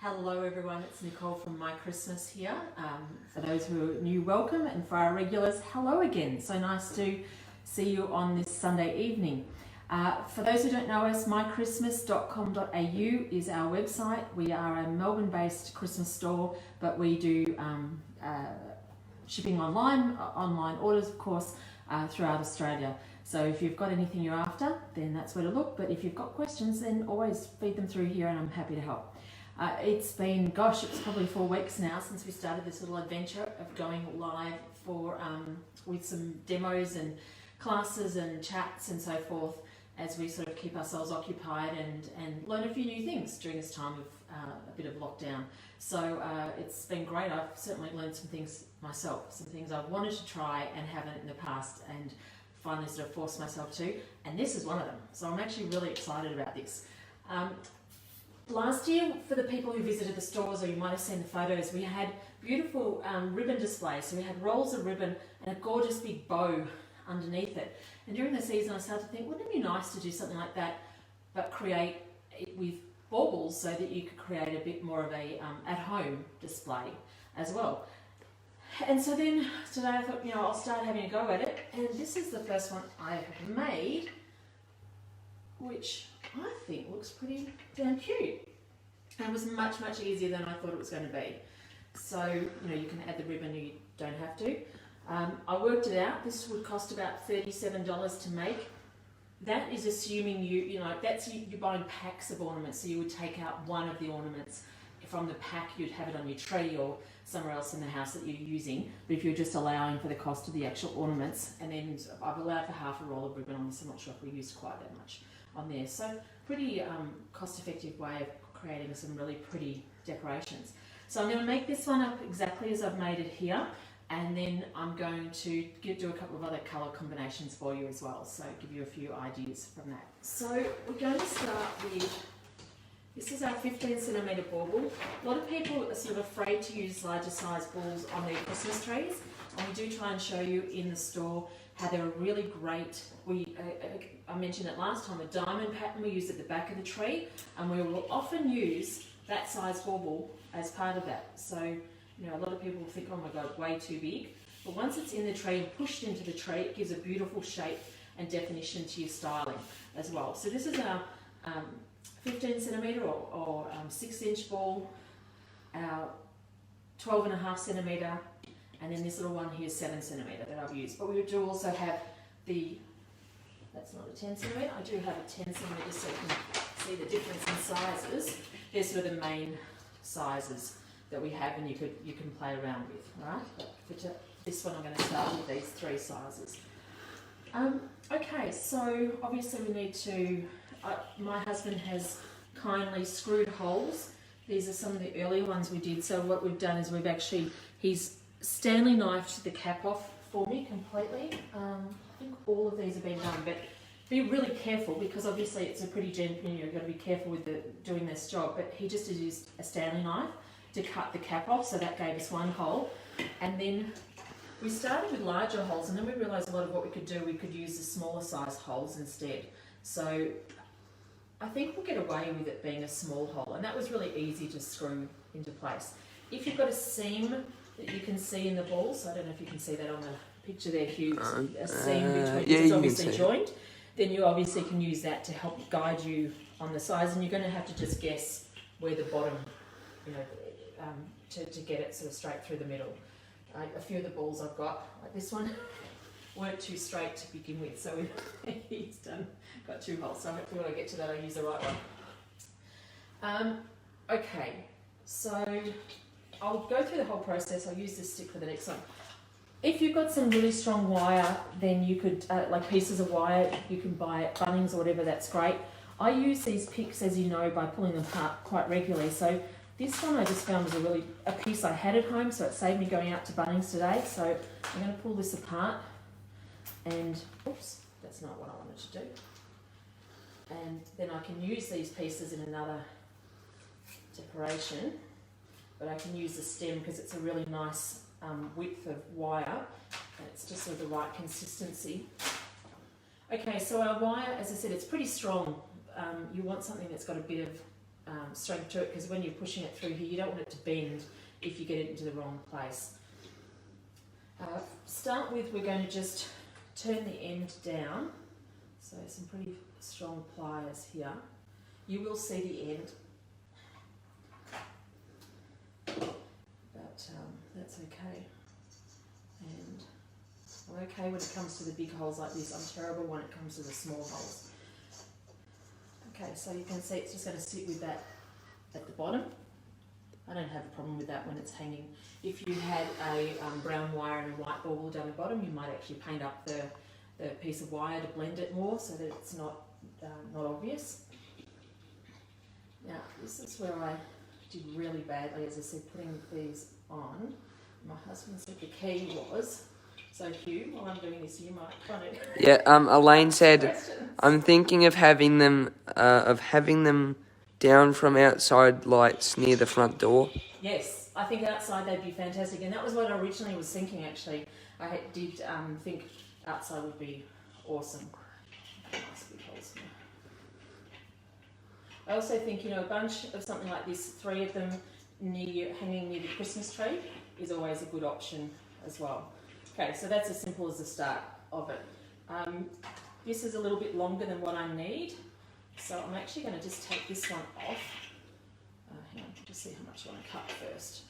Hello everyone, it's Nicole from My Christmas here. For those who are new, welcome, and for our regulars, hello again. So nice to see you on this Sunday evening. For those who don't know us, mychristmas.com.au is our website. We are a Melbourne-based Christmas store, but we do shipping online orders, of course, throughout Australia. So if you've got anything you're after, then that's where to look. But if you've got questions, then always feed them through here and I'm happy to help. It's been, it's probably 4 weeks now since we started this little adventure of going live for with some demos and classes and chats and so forth, as we sort of keep ourselves occupied and learn a few new things during this time of a bit of lockdown. So it's been great. I've certainly learned some things myself, some things I've wanted to try and haven't in the past, and finally sort of forced myself to, and this is one of them. So I'm actually really excited about this. Last year, for the people who visited the stores, or you might have seen the photos, we had beautiful ribbon displays. So we had rolls of ribbon and a gorgeous big bow underneath it. And during the season, I started to think, wouldn't it be nice to do something like that, but create it with baubles so that you could create a bit more of a at-home display as well. And so then today I thought, I'll start having a go at it. And this is the first one I have made, which I think looks pretty damn cute. And it was much, much easier than I thought it was going to be. So, you can add the ribbon, you don't have to. I worked it out. This would cost about $37 to make. That is assuming you're buying packs of ornaments. So you would take out one of the ornaments from the pack, you'd have it on your tree or somewhere else in the house that you're using. But if you're just allowing for the cost of the actual ornaments, and then I've allowed for half a roll of ribbon on this. I'm not sure if we used quite that much on there. So pretty cost-effective way of creating some really pretty decorations. So I'm going to make this one up exactly as I've made it here, and then I'm going to do a couple of other colour combinations for you as well, so give you a few ideas from that. So we're going to start with, this is our 15 centimetre bauble. A lot of people are sort of afraid to use larger size balls on their Christmas trees, and we do try and show you in the store how they're a really great, I mentioned it last time, a diamond pattern we use at the back of the tree, and we will often use that size bauble as part of that. So, a lot of people think, oh my God, way too big. But once it's in the tree and pushed into the tree, it gives a beautiful shape and definition to your styling as well. So this is our 15 centimetre or 6-inch ball, our 12.5 centimetre, and then this little one here is 7 centimetre that I've used. But we do also have that's not a 10 centimetre, I do have a 10 centimetre, so you can see the difference in sizes. They're sort of the main sizes that we have, and you can play around with, right? But for this one I'm going to start with these 3 sizes. Okay, so obviously we need to, my husband has kindly screwed holes. These are some of the earlier ones we did. So what we've done is he's Stanley knifed the cap off for me completely. I think all of these have been done, but be really careful because obviously it's a pretty you've got to be careful with doing this job. But he just used a Stanley knife to cut the cap off, so that gave us one hole. And then we started with larger holes, and then we realised a lot of what we could do, we could use the smaller size holes instead. So I think we'll get away with it being a small hole, and that was really easy to screw into place. If you've got a seam that you can see in the ball, so I don't know if you can see that on the picture there, Hugh, a seam between, it's obviously joined, then you obviously can use that to help guide you on the size, and you're going to have to just guess where the bottom, to get it sort of straight through the middle. A few of the balls I've got, like this one, weren't too straight to begin with, so he's got 2 holes, so hopefully when I get to that I'll use the right one. Okay, so I'll go through the whole process. I'll use this stick for the next one. If you've got some really strong wire, then you could, like pieces of wire, you can buy at Bunnings or whatever, that's great. I use these picks, as you know, by pulling them apart quite regularly. So this one I just found was a piece I had at home, so it saved me going out to Bunnings today. So I'm going to pull this apart, and oops, that's not what I wanted to do. And then I can use these pieces in another decoration, but I can use the stem because it's a really nice width of wire, and it's just sort of the right consistency. Okay, so our wire, as I said, it's pretty strong. You want something that's got a bit of strength to it, because when you're pushing it through here, you don't want it to bend if you get it into the wrong place. Start with, we're going to just turn the end down, so some pretty strong pliers here. You will see the end, but that's okay. And I'm okay when it comes to the big holes like this. I'm terrible when it comes to the small holes. Okay, so you can see it's just going to sit with that at the bottom. I don't have a problem with that when it's hanging. If you had a brown wire and a white ball down the bottom, you might actually paint up the piece of wire to blend it more so that it's not obvious. Now, this is where I did really badly, as I said, putting these on. My husband said the key was, so Hugh, while I'm doing this, you might kind of... Yeah, Elaine said, questions. I'm thinking of having them down from outside lights near the front door. Yes, I think outside they'd be fantastic, and that was what I originally was thinking. Actually, I did think outside would be awesome. Nice big holes here. I also think, you know, a bunch of something like this, 3 of them hanging near the Christmas tree is always a good option as well. Okay, so that's as simple as the start of it. This is a little bit longer than what I need, so I'm actually going to just take this one off. Hang on, just see how much I want to cut first.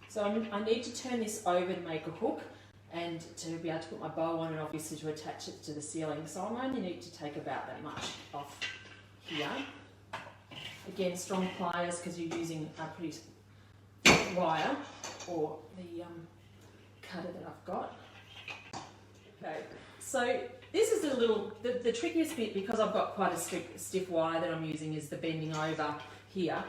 So I need to turn this over to make a hook and to be able to put my bow on, and obviously to attach it to the ceiling. So I only need to take about that much off here. Again, strong pliers because you're using a pretty wire, or the cutter that I've got. Okay, so this is the trickiest bit, because I've got quite a stiff wire that I'm using, is the bending over here,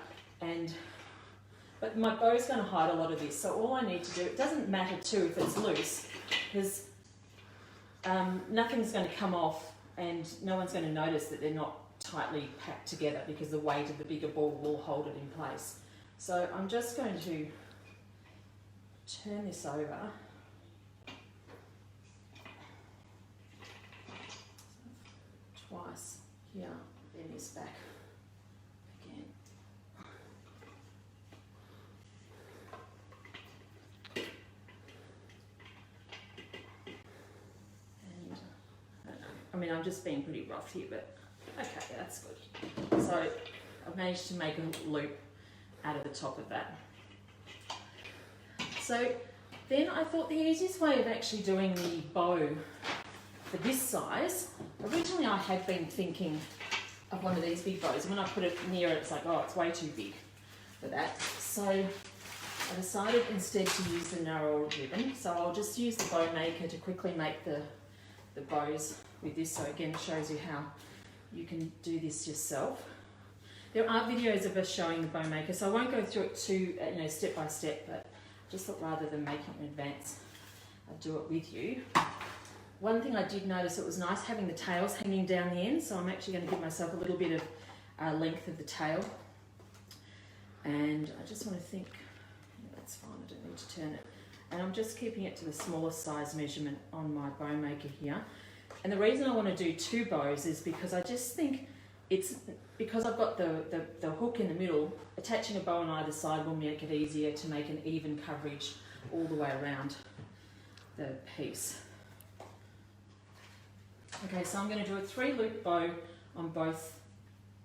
but my bow's going to hide a lot of this, so all I need to do, it doesn't matter too if it's loose, because nothing's going to come off and no one's going to notice that they're not tightly packed together, because the weight of the bigger ball will hold it in place. So I'm just going to turn this over. Twice here, then this back again. And I mean, I'm just being pretty rough here, but okay, that's good. So I've managed to make a loop out of the top of that. So then I thought the easiest way of actually doing the bow for this size, originally I had been thinking of one of these big bows, and when I put it near it, it's like, oh, it's way too big for that. So I decided instead to use the narrower ribbon. So I'll just use the bow maker to quickly make the bows with this. So again, it shows you how you can do this yourself. There are videos of us showing the bow maker, so I won't go through it too, step by step, but just thought rather than making it in advance, I'd do it with you. One thing I did notice, it was nice having the tails hanging down the end, so I'm actually going to give myself a little bit of length of the tail. And I just want to think, that's fine, I don't need to turn it. And I'm just keeping it to the smallest size measurement on my bow maker here. And the reason I want to do 2 bows is because I just think because I've got the hook in the middle, attaching a bow on either side will make it easier to make an even coverage all the way around the piece. Okay, so I'm going to do a 3-loop bow on both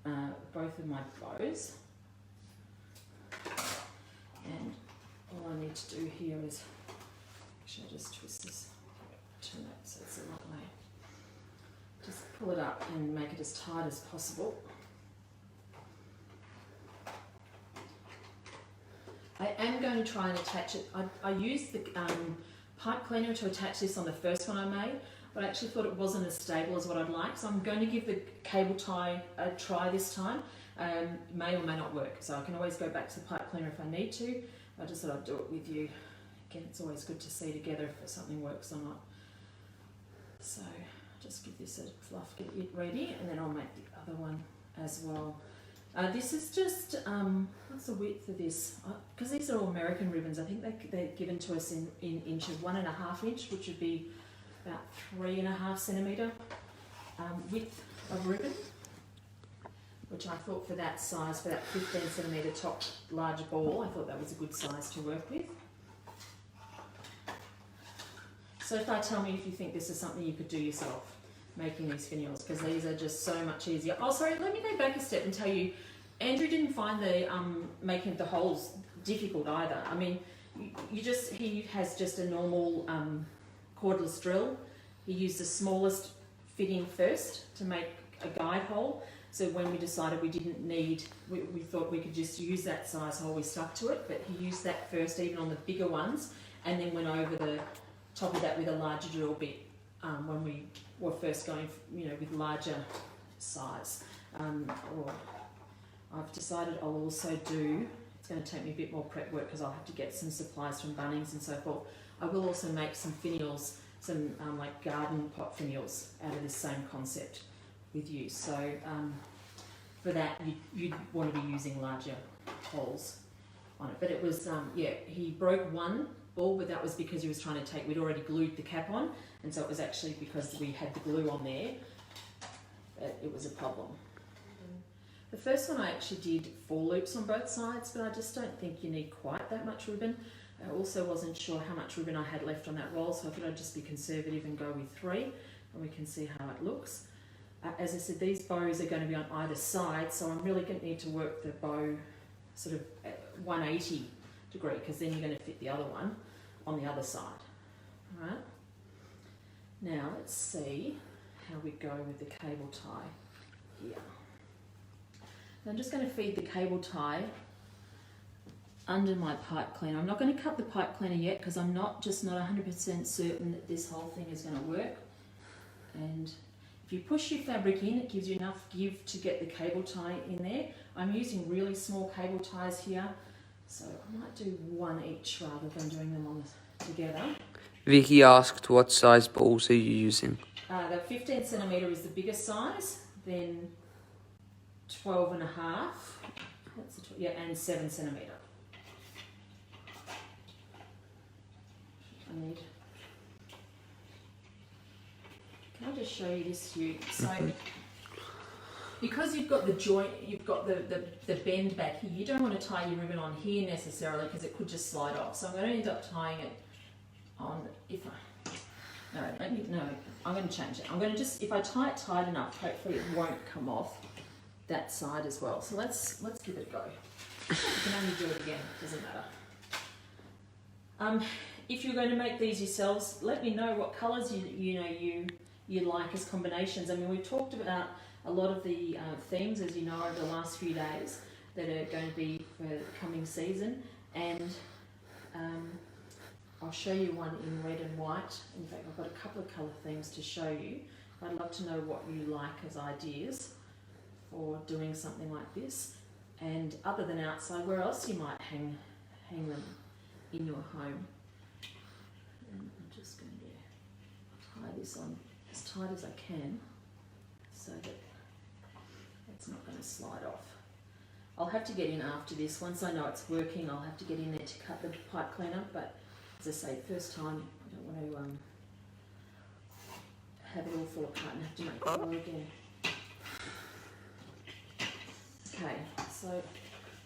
of my bows. And all I need to do here is, actually I'll just twist this, turn it so it's the right way. Just pull it up and make it as tight as possible. I am going to try and attach it. I used the pipe cleaner to attach this on the first one I made, but I actually thought it wasn't as stable as what I'd like, so I'm going to give the cable tie a try this time. May or may not work, so I can always go back to the pipe cleaner if I need to. I just thought I'd do it with you. Again, it's always good to see together if something works or not. So just give this a fluff, get it ready, and then I'll make the other one as well. This is just, what's the width of this? Because these are all American ribbons, I think they're given to us in inches, 1.5 inch, which would be about 3.5 centimetre width of ribbon. which I thought for that size, for that 15 centimetre top larger ball, I thought that was a good size to work with. So far, tell me if you think this is something you could do yourself, making these finials, because these are just so much easier. Oh, sorry, let me go back a step and tell you, Andrew didn't find the making of the holes difficult either. I mean, he has just a normal cordless drill. He used the smallest fitting first to make a guide hole. So when we decided we didn't need, we thought we could just use that size hole, we stuck to it, but he used that first even on the bigger ones, and then went over the top of that with a larger drill bit when we were first going, with larger size. Or I've decided I'll also do, it's going to take me a bit more prep work because I'll have to get some supplies from Bunnings and so forth. I will also make some finials, some like garden pot finials out of this same concept with you. So for that you'd want to be using larger holes on it. But it was, he broke one ball, but that was because he was trying to we'd already glued the cap on, and so it was actually because we had the glue on there that it was a problem. The first one I actually did 4 loops on both sides, but I just don't think you need quite that much ribbon. I also wasn't sure how much ribbon I had left on that roll, so I thought I'd just be conservative and go with 3, and we can see how it looks. As I said, these bows are going to be on either side, so I'm really going to need to work the bow sort of at 180 degree, because then you're going to fit the other one on the other side. All right. Now let's see how we go with the cable tie here. I'm just going to feed the cable tie under my pipe cleaner. I'm not going to cut the pipe cleaner yet because I'm not 100% certain that this whole thing is going to work. And if you push your fabric in, it gives you enough give to get the cable tie in there. I'm using really small cable ties here, so I might do 1 each rather than doing them all together. Vicky asked what size balls are you using? The 15 centimetre is the biggest size, then 12 and a half, and 7 centimetre. Can I just show you this here? So, because you've got the joint, you've got the bend back here, you don't want to tie your ribbon on here necessarily because it could just slide off. So I'm going to end up tying it on, I'm going to change it. I'm going to just, if I tie it tight enough, hopefully it won't come off that side as well. So let's give it a go. You can only do it again, doesn't matter. If you're going to make these yourselves, let me know what colours you like as combinations. I mean, we've talked about a lot of the themes, as you know, over the last few days that are going to be for the coming season, and I'll show you one in red and white. In fact, I've got a couple of colour themes to show you. I'd love to know what you like as ideas for doing something like this, and other than outside, where else you might hang them in your home. And I'm just going to tie this on as tight as I can so that it's not going to slide off. I'll have to get in after this. Once I know it's working, I'll have to get in there to cut the pipe cleaner, but as I say, first time, I don't want to have it all fall apart and have to make it all again. Okay, so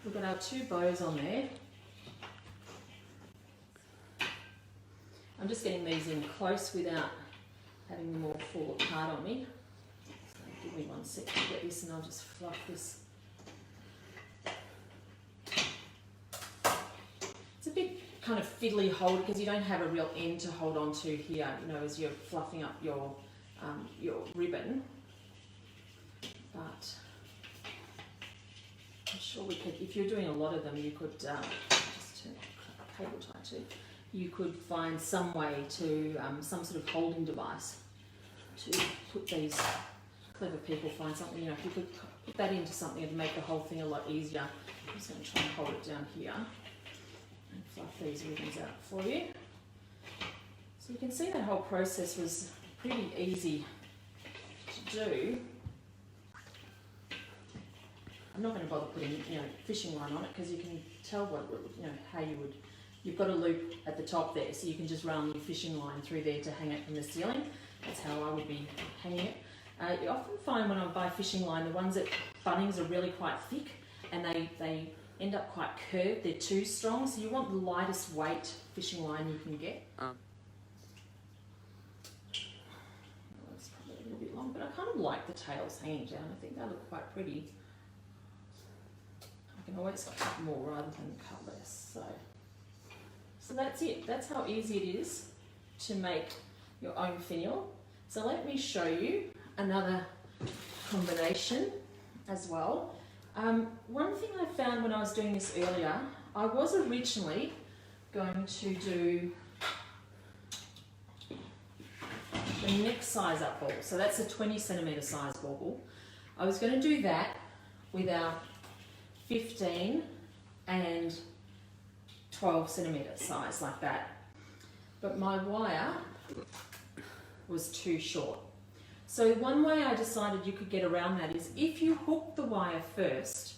we've got our 2 bows on there. I'm just getting these in close without having them all fall apart on me. So give me 1 sec to get this, and I'll just fluff this. It's a bit kind of fiddly hold because you don't have a real end to hold on to here, as you're fluffing up your ribbon. But I'm sure we could, if you're doing a lot of them, you could just turn the cable tie too. You could find some way to, some sort of holding device to put these, clever people find something, if you could put that into something, it'd make the whole thing a lot easier. I'm just going to try and hold it down here and fluff these ribbons out for you. So you can see that whole process was pretty easy to do. I'm not going to bother putting, fishing line on it because you can tell what, how you would. You've got a loop at the top there, so you can just run your fishing line through there to hang it from the ceiling. That's how I would be hanging it. You often find when I buy fishing line, the ones at Bunnings are really quite thick and they end up quite curved. They're too strong, so you want the lightest weight fishing line you can get. It's probably a little bit long, but I kind of like the tails hanging down. I think they look quite pretty. I can always cut more rather than cut less. So that's it. That's how easy it is to make your own finial. So let me show you another combination as well. One thing I found when I was doing this earlier, I was originally going to do the next size up ball. So that's a 20 centimetre size bauble. I was going to do that with our 15 and 12 centimetre size like that. But my wire was too short. So one way I decided you could get around that is if you hook the wire first,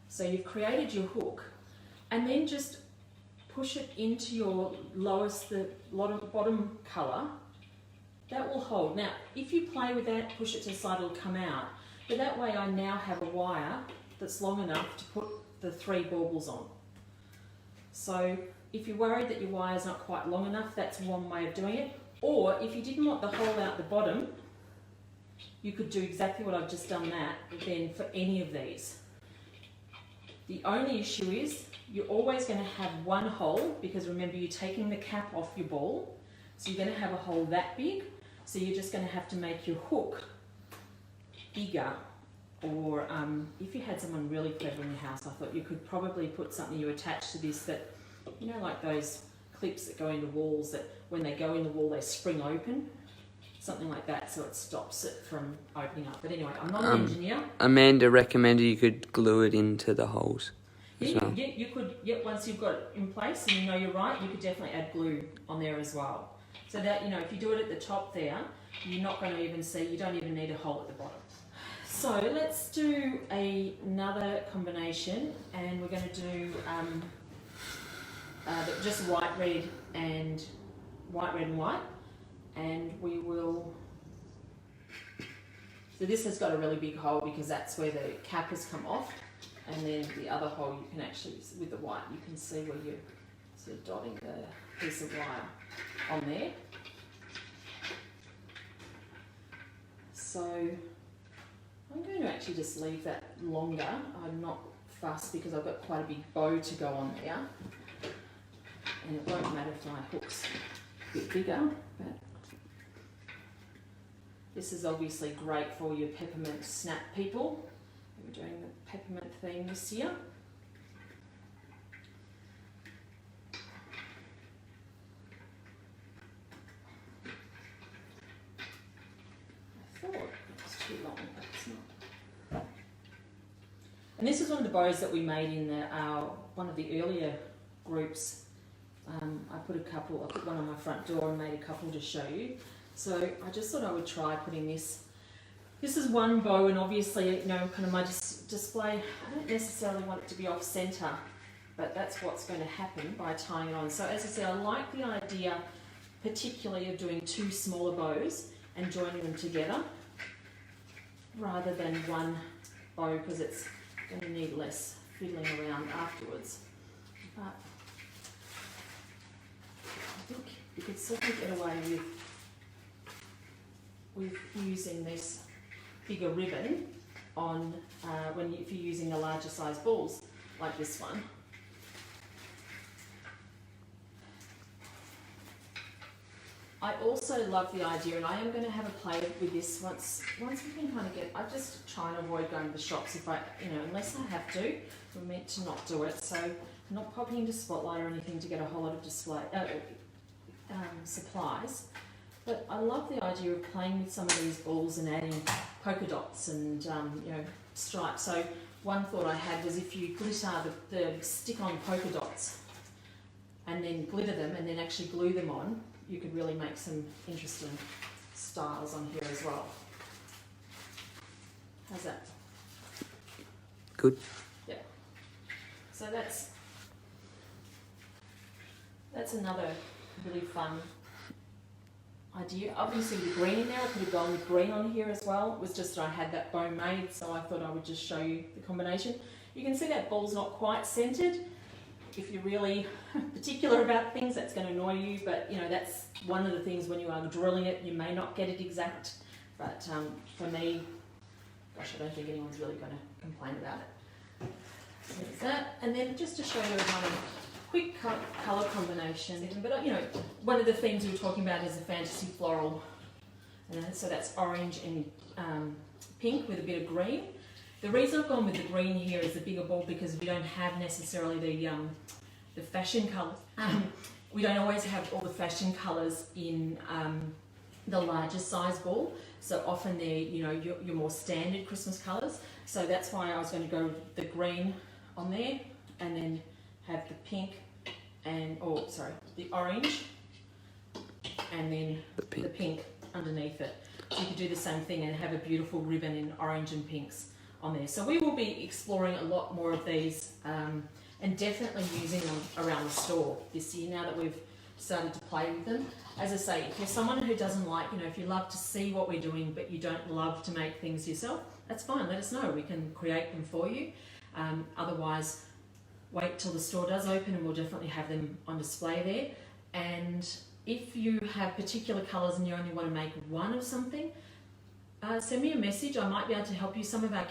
so you've created your hook, and then just push it into your the bottom colour, that will hold. Now, if you play with that, push it to the side, it'll come out. But that way I now have a wire that's long enough to put the 3 baubles on. So if you're worried that your wire's not quite long enough, that's one way of doing it. Or if you didn't want the hole out the bottom, you could do exactly what I've just done that, then for any of these. The only issue is you're always going to have one hole, because remember you're taking the cap off your ball, so you're going to have a hole that big, so you're just going to have to make your hook bigger. Or if you had someone really clever in your house, I thought you could probably put something you attach to this that, you know, like those clips that go into walls that when they go in the wall they spring open. Something like that, so it stops it from opening up. But anyway, I'm not an engineer. Amanda recommended you could glue it into the holes. Yeah, well. You could, once you've got it in place and you know you're right, you could definitely add glue on there as well. So that, you know, if you do it at the top there, you're not going to even see, you don't even need a hole at the bottom. So let's do another combination, and we're going to do just white, red and white. And we will, so this has got a really big hole because that's where the cap has come off, and then the other hole you can actually, with the white, you can see where you're sort of dotting the piece of wire on there. So I'm going to actually just leave that longer. I'm not fussed because I've got quite a big bow to go on there, and it won't matter if my hook's a bit bigger, but this is obviously great for your peppermint snap people. We're doing the peppermint theme this year. I thought it was too long, but it's not. And this is one of the bows that we made in one of the earlier groups. I put one on my front door and made a couple to show you. So I just thought I would try putting this. This is one bow, and obviously, you know, kind of my display, I don't necessarily want it to be off centre, but that's what's going to happen by tying it on. So as I said, I like the idea particularly of doing 2 smaller bows and joining them together rather than one bow, because it's going to need less fiddling around afterwards. But I think you could certainly get away with using this bigger ribbon on if you're using the larger size balls like this one. I also love the idea, and I am going to have a play with this once we can kind of get. I just try and avoid going to the shops if I, unless I have to. We're meant to not do it, so I'm not popping into Spotlight or anything to get a whole lot of supplies. But I love the idea of playing with some of these balls and adding polka dots and stripes. So one thought I had was if you glitter the stick-on polka dots and then glitter them and then actually glue them on, you could really make some interesting styles on here as well. How's that? Good. Yeah. So that's another really fun idea. Obviously the green in there, I could have gone with green on here as well. It was just that I had that bow made, so I thought I would just show you the combination. You can see that ball's not quite centered. If you're really particular about things, that's going to annoy you, but you know, that's one of the things when you are drilling it, you may not get it exact. But for me, gosh, I don't think anyone's really going to complain about it. So there's that. And then just to show you another quick colour combination, but you know, one of the themes we were talking about is a fantasy floral. So that's orange and pink with a bit of green. The reason I've gone with the green here is the bigger ball because we don't have necessarily the fashion colours. We don't always have all the fashion colours in the larger size ball. So often they're, you know, your more standard Christmas colours. So that's why I was going to go with the green on there and then have the pink and, the orange and then the pink underneath it. So you could do the same thing and have a beautiful ribbon in orange and pinks on there. So we will be exploring a lot more of these and definitely using them around the store this year now that we've started to play with them. As I say, if you're someone who doesn't like, you know, if you love to see what we're doing but you don't love to make things yourself, that's fine, let us know. We can create them for you. Otherwise, wait till the store does open and we'll definitely have them on display there. And if you have particular colours and you only want to make one of something, send me a message. I might be able to help you. Some of our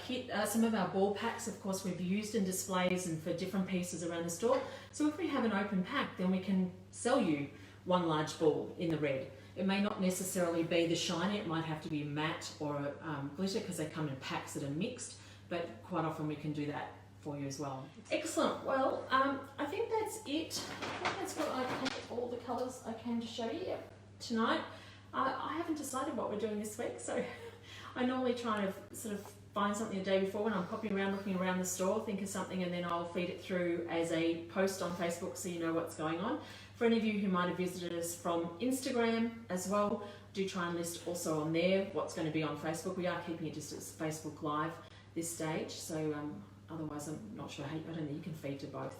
some of our ball packs, of course, we've used in displays and for different pieces around the store. So if we have an open pack, then we can sell you one large ball in the red. It may not necessarily be the shiny, it might have to be matte or glitter because they come in packs that are mixed, but quite often we can do that for you as well. Excellent. Well, I think that's it. I think that's what all the colours I came to show you tonight. I haven't decided what we're doing this week, so I normally try to sort of find something the day before when I'm popping around, looking around the store, think of something, and then I'll feed it through as a post on Facebook so you know what's going on. For any of you who might have visited us from Instagram as well, do try and list also on there what's going to be on Facebook. We are keeping it just as Facebook Live this stage, so otherwise I'm not sure. I don't think you can feed to both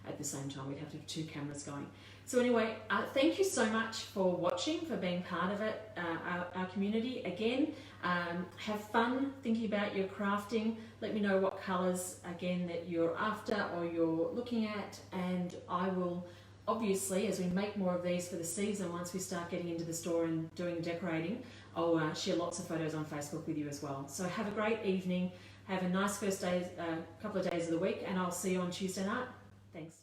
at the same time. We'd have to have two cameras going. So anyway, thank you so much for watching, for being part of it, our community. Again, have fun thinking about your crafting. Let me know what colours, again, that you're after or you're looking at, and I will, obviously, as we make more of these for the season, once we start getting into the store and doing decorating, I'll share lots of photos on Facebook with you as well. So have a great evening, have a nice first day, couple of days of the week, and I'll see you on Tuesday night. Thanks.